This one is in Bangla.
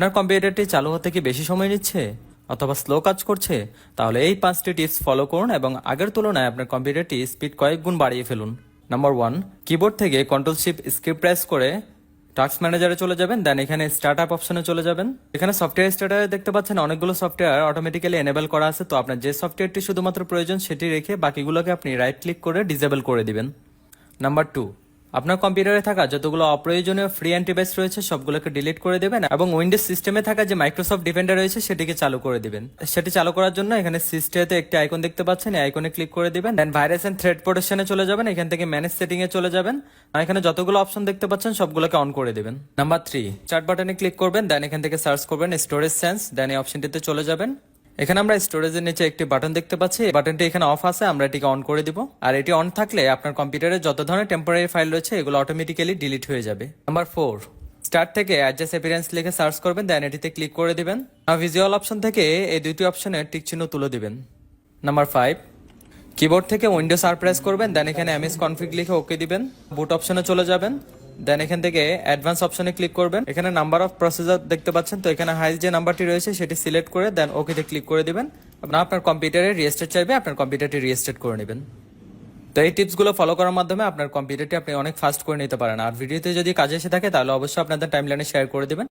আপনার কম্পিউটারটি চালু হতে কি বেশি সময় নিচ্ছে অথবা স্লো কাজ করছে? তাহলে এই 5টি টিপস ফলো করুন এবং আগের তুলনায় আপনার কম্পিউটারটি স্পিড কয়েক গুণ বাড়িয়ে ফেলুন। নাম্বার 1, কিবোর্ড থেকে কন্ট্রোল শিফট স্কিপ প্রেস করে টাস্ক ম্যানেজারে চলে যাবেন, দেন এখানে স্টার্ট আপ অপশনে চলে যাবেন। এখানে সফটওয়্যার স্টার্টারে দেখতে পাচ্ছেন অনেকগুলো সফটওয়্যার অটোমেটিক্যালি এনেবল করা আছে, তো আপনার যে সফটওয়্যারটি শুধুমাত্র প্রয়োজন সেটি রেখে বাকিগুলোকে আপনি রাইট ক্লিক করে ডিসেবল করে দিবেন। নাম্বার 2, আপনার কম্পিউটারে থাকা যতগুলো অপ্রয়োজনীয় ফ্রি অ্যান্টিভাইরাস রয়েছে সবগুলোকে ডিলিট করে দেবেন এবং উইন্ডোজ সিস্টেমে থাকা যে মাইক্রোসফট ডিফেন্ডার রয়েছে সেটিকে চালু করে দিবেন। সেটি চালু করার জন্য এখানে সিস্টেমে একটি আইকন দেখতে পাচ্ছেন, এই আইকনে ক্লিক করে দিবেন, দেন ভাইরাস এন্ড থ্রেড প্রোটেকশনে চলে যাবেন। এখান থেকে ম্যানেজ সেটিং এ চলে যাবেন আর এখানে যতগুলো অপশন দেখতে পাচ্ছেন সবগুলোকে অন করে দিবেন। নাম্বার 3, স্টার্ট বাটনে ক্লিক করবেন, দেন এখান থেকে সার্চ করবেন স্টোরেজ সেন্স, দেন এই অপশনটিতে চলে যাবেন। এখানে আমরা স্টোরেজের নিচে একটি বাটন দেখতে পাচ্ছি, এই বাটনটি এখানে অফ আছে, আমরা এটিকে অন করে দিব। আর এটি অন থাকলে আপনার কম্পিউটারে যত ধরনের টেম্পোরারি ফাইল রয়েছে এগুলো অটোমেটিক্যালি ডিলিট হয়ে যাবে। নাম্বার 4, স্টার্ট থেকে অ্যাডজাস্ট অ্যাপিয়ারেন্স লিখে সার্চ করবেন, দেন এটিতে ক্লিক করে দিবেন। আর ভিজুয়াল অপশন থেকে এই দুইটি অপশনে টিক চিহ্ন তুলে দিবেন। নাম্বার 5, কিবোর্ড থেকে উইন্ডোজ আর প্রেস করবেন, দেন এখানে এমএস কনফিগ লিখে ওকে দিবেন। বুট অপশনে চলে যাবেন, দেন এখান থেকে অ্যাডভান্স অপশনে ক্লিক করবেন। এখানে নাম্বার অফ প্রসেসর দেখতে পাচ্ছেন, তো এখানে হাইস্ট যে নাম্বারটি রয়েছে সেটি সিলেক্ট করে দেন ওকেতে ক্লিক করে দিবেন। আপনার কম্পিউটারে রিস্টার্ট চাইবে, আপনার কম্পিউটারটি রিস্টার্ট করে নেবেন। তো এই টিপসগুলো ফলো করার মাধ্যমে আপনার কম্পিউটারটি আপনি অনেক ফাস্ট করে নিতে পারেন। আর ভিডিওতে যদি কাজে এসে থাকে তাহলে অবশ্যই আপনাদের টাইমলাইনে শেয়ার করে দিবেন।